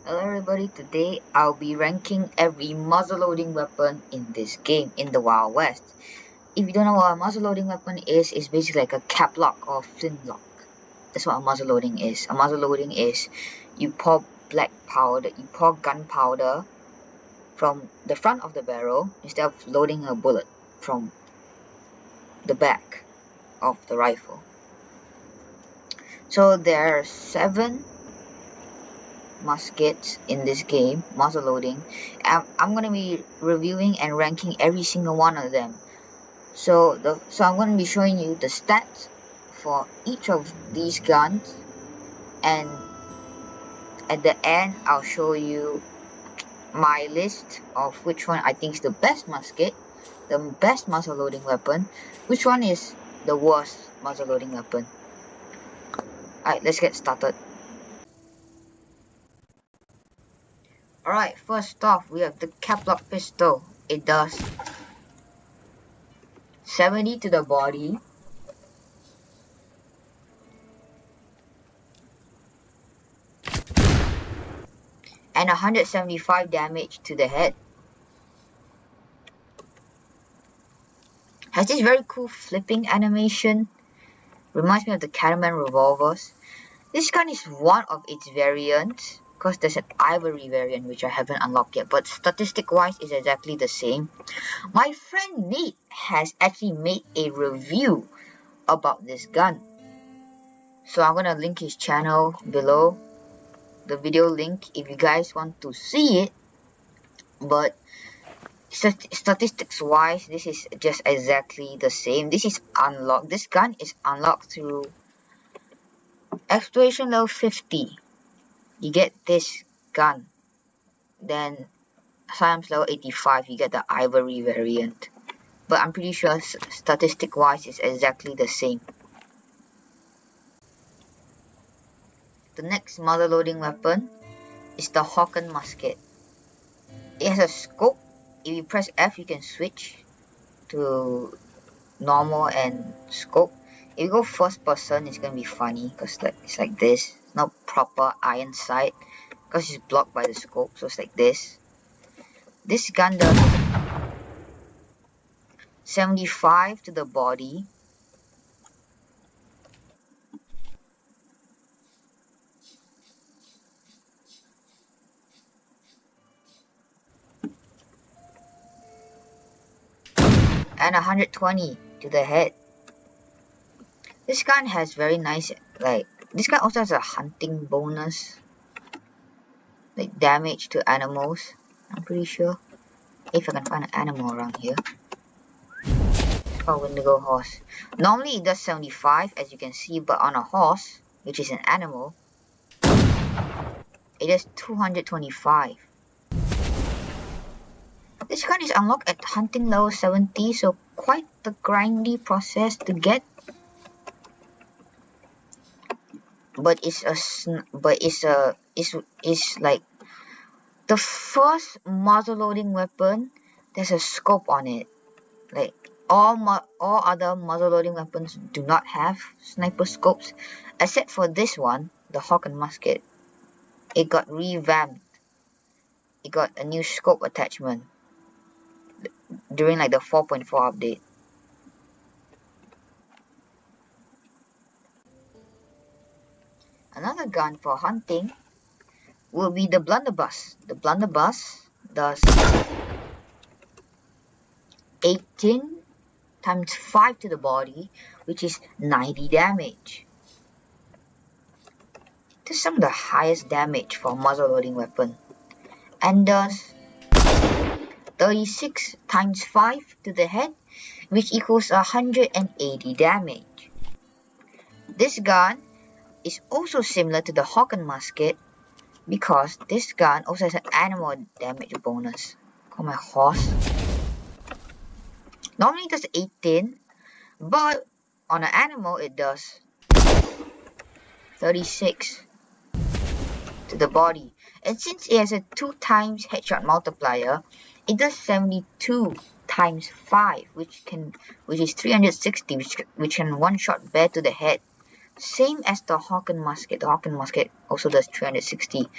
Hello everybody, today I'll be ranking every muzzle-loading weapon in this game, in the Wild West. If you don't know what a muzzle-loading weapon is, it's basically like a caplock or flintlock. That's what a muzzle-loading is. A muzzle-loading is you pour gunpowder from the front of the barrel instead of loading a bullet from the back of the rifle. So there are 7 muskets in this game, muzzle loading. I'm gonna be reviewing and ranking every single one of them. So I'm gonna be showing you the stats for each of these guns, and at the end I'll show you my list of which one I think is the best musket, the best muzzle loading weapon, which one is the worst muzzle loading weapon. Alright, let's get started. Alright, first off, we have the caplock pistol. It does 70 to the body, and 175 damage to the head. Has this very cool flipping animation. Reminds me of the Catamaran revolvers. This gun is one of its variants, because there's an ivory variant which I haven't unlocked yet, but statistic wise it's exactly the same. My friend Nate has actually made a review about this gun, so I'm gonna link his channel below, the video link, if you guys want to see it. But statistics wise, this is just exactly the same. This is unlocked. This gun is unlocked through exploration level 50. You get this gun. Then science level 85, you get the ivory variant. But I'm pretty sure statistic wise it's exactly the same. The next muzzle loading weapon is the Hawken musket. It has a scope. If you press F, you can switch to normal and scope. If you go first person, it's gonna be funny because it's like this. It's not proper iron sight because it's blocked by the scope, so it's like this. This gun does 75 to the body, and 120 to the head. This gun has very nice, this gun also has a hunting bonus, like damage to animals, I'm pretty sure. If I can find an animal around here. Oh, Wendigo horse. Normally it does 75, as you can see, but on a horse, which is an animal, it does 225. This gun is unlocked at hunting level 70, so quite the grindy process to get. But it's like the first muzzle loading weapon. There's a scope on it. Like all other muzzle loading weapons do not have sniper scopes, except for this one, the Hawken musket. It got revamped. It got a new scope attachment during like the 4.4 update. Another gun for hunting will be the blunderbuss. The blunderbuss does 18 times 5 to the body, which is 90 damage. This is some of the highest damage for a muzzle loading weapon, and does 36 times 5 to the head, which equals 180 damage. This gun is also similar to the Hawken musket because this gun also has an animal damage bonus. Call my horse. Normally it does 18, but on an animal it does 36 to the body. And since it has a 2 times headshot multiplier, it does 72 times 5, which is 360, which can one shot bear to the head. Same as the Hawken musket. The Hawken musket also does 360.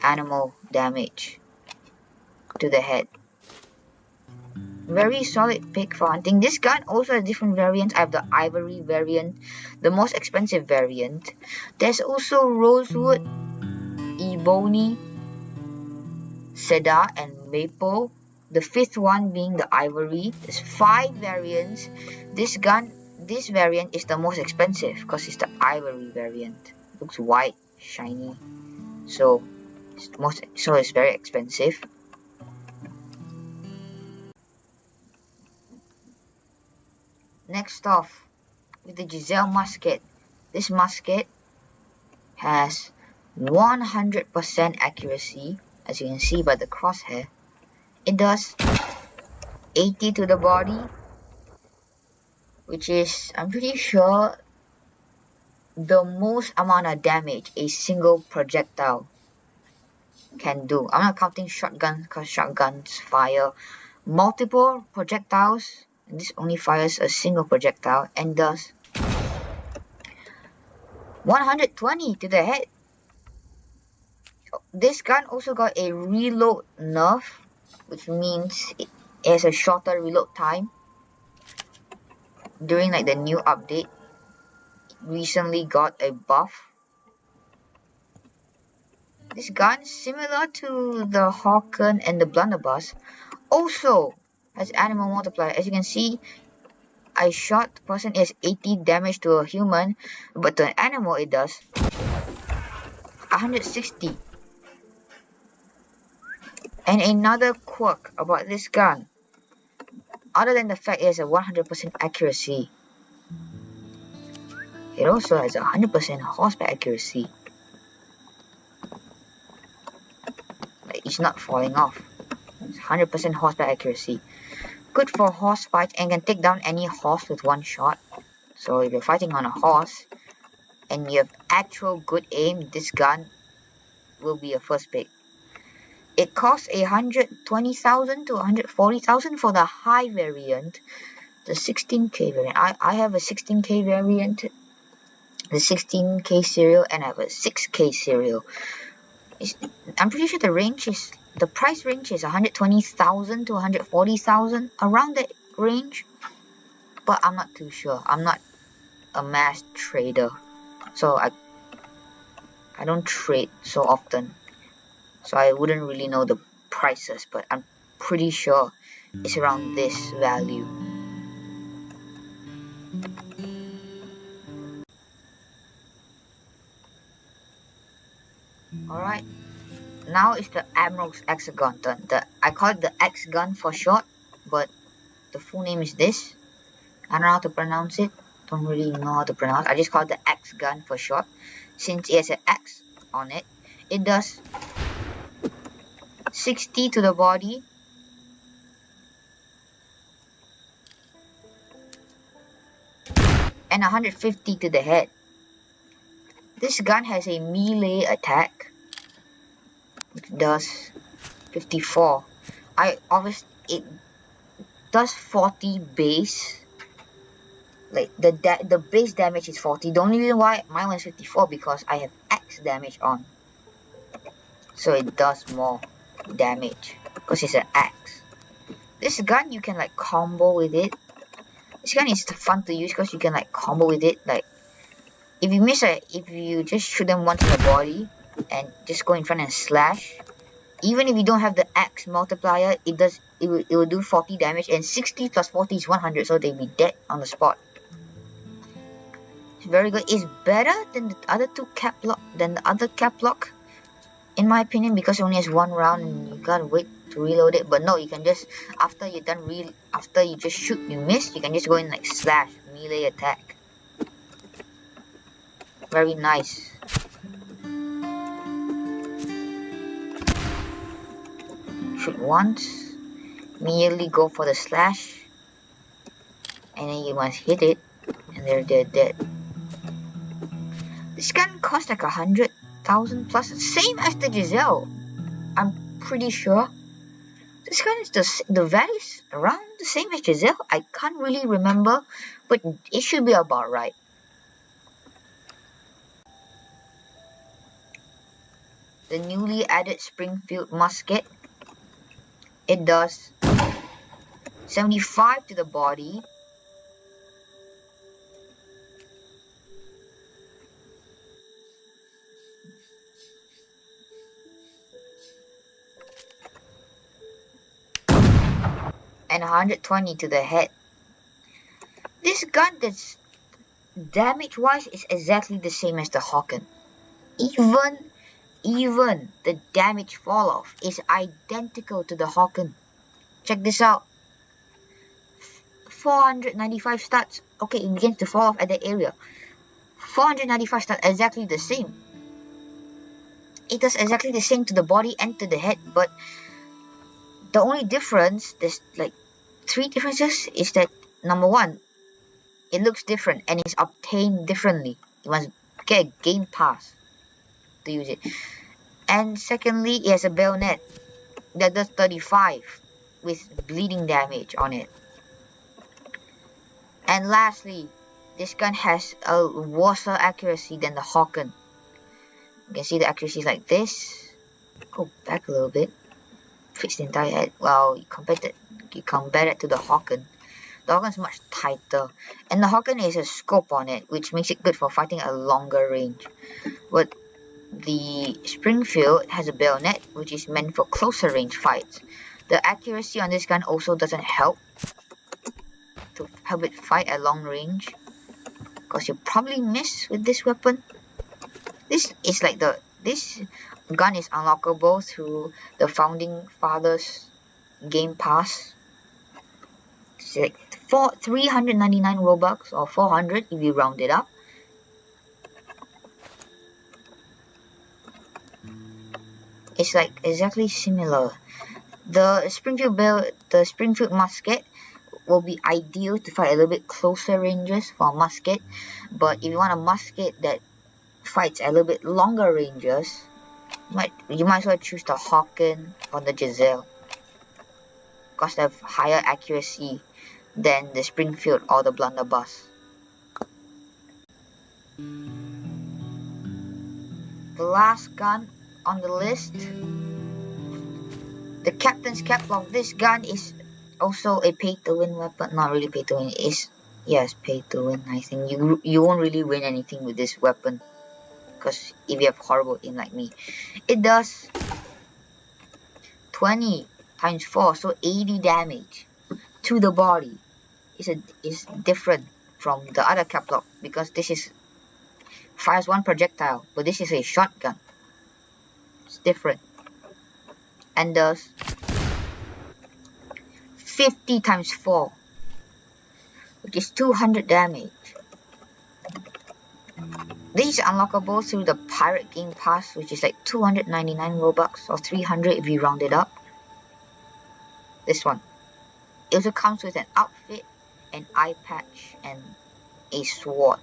animal damage to the head. Very solid pick for hunting. This gun also has different variants. I have the ivory variant, the most expensive variant. There's also rosewood, ebony, cedar, and maple. The fifth one being the ivory. There's 5 variants. This variant is the most expensive because it's the ivory variant. Looks white, shiny. So it's very expensive. Next off, with the Giselle musket. This musket has 100% accuracy, as you can see by the crosshair. It does 80 to the body, which is, I'm pretty sure, the most amount of damage a single projectile can do. I'm not counting shotguns because shotguns fire multiple projectiles, and this only fires a single projectile and does 120 to the head. This gun also got a reload nerf, which means it has a shorter reload time. During like the new update, it recently got a buff. This gun, similar to the Hawken and the Blunderbuss, also has animal multiplier. As you can see, I shot the person, is 80 damage to a human, but to an animal it does 160. And another quirk about this gun, other than the fact it has a 100% accuracy, it also has a 100% horseback accuracy. Like, it's not falling off. It's 100% horseback accuracy. Good for horse fights and can take down any horse with one shot. So if you're fighting on a horse and you have actual good aim, this gun will be a first pick. It costs 120,000 to 140,000 for the high variant. The 16K variant. I have a 16K variant, the 16K serial, and I have a 6K serial. I'm pretty sure the price range is 120,000 to 140,000, around that range. But I'm not too sure. I'm not a mass trader, so I don't trade so often. So I wouldn't really know the prices, but I'm pretty sure it's around this value. Alright, now it's the Admiral's Hexagon turn. I call it the X gun for short, but the full name is this. I don't know how to pronounce it. Don't really know how to pronounce. I just call it the X gun for short. Since it has an X on it, it does 60 to the body, and 150 to the head. This gun has a melee attack, which does 54. It does 40 base. Like the base damage is 40. The only reason why mine was 54 because I have X damage on, so it does more damage because it's an axe. This gun you can like combo with it. This gun is fun to use because you can like combo with it. Like if you just shoot them once in the body and just go in front and slash, even if you don't have the axe multiplier, it will do 40 damage, and 60 plus 40 is 100, so they'll be dead on the spot. It's very good. It's better than the other caplock, in my opinion, because it only has one round and you gotta wait to reload it. But no, you can just after you just shoot, you miss, you can just go in like slash melee attack. Very nice. Shoot once, immediately go for the slash, and then you must hit it, and they're dead. This gun costs like 100,000 plus, same as the Giselle. I'm pretty sure. This gun is the values around the same as Giselle. I can't really remember, but it should be about right. the newly added Springfield musket. It does 75 to the body, and 120 to the head. This gun, that's damage-wise, is exactly the same as the Hawken. Even the damage fall-off is identical to the Hawken. Check this out. 495 stats. Okay, it begins to fall off at that area. 495 stats, exactly the same. It does exactly the same to the body and to the head, but the only difference, there's like 3 differences, is that number 1, it looks different and is obtained differently. You must get a game pass to use it. And secondly, it has a bayonet that does 35 with bleeding damage on it. And lastly, this gun has a worse accuracy than the Hawken. You can see the accuracy is like this. Go back a little bit. Fits the entire head. Well, you compare that to the Hawken. The Hawken is much tighter, and the Hawken has a scope on it, which makes it good for fighting a longer range. But the Springfield has a bayonet, which is meant for closer range fights. The accuracy on this gun also doesn't help to help it fight at long range, because you probably miss with this weapon. This gun is unlockable through the Founding Fathers Game Pass. It's like 399 Robux, or 400 if you round it up. It's like exactly similar. The Springfield musket will be ideal to fight a little bit closer ranges for a musket, but if you want a musket that fights at a little bit longer ranges, you might as well choose the Hawken or the Giselle, because they have higher accuracy than the Springfield or the Blunderbuss. The last gun on the list, the Captain's Caplock. This gun is also a pay-to-win weapon. Not really pay-to-win. Yes, pay-to-win. I think you won't really win anything with this weapon, because if you have horrible aim like me. It does 20 times 4, so 80 damage to the body. Is different from the other caplock, because this fires 1 projectile, but this is a shotgun. It's different. And does 50 times 4, which is 200 damage. This is unlockable through the Pirate Game Pass, which is like 299 Robux, or 300 if you round it up. This one. It also comes with an outfit, an eye patch, and a sword.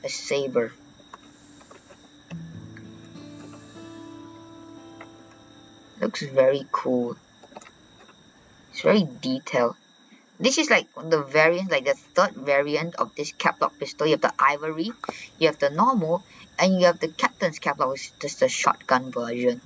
A saber. Looks very cool. It's very detailed. This is like the variant, like the 3rd variant of this caplock pistol. You have the ivory, you have the normal, and you have the Captain's Caplock, which is just the shotgun version.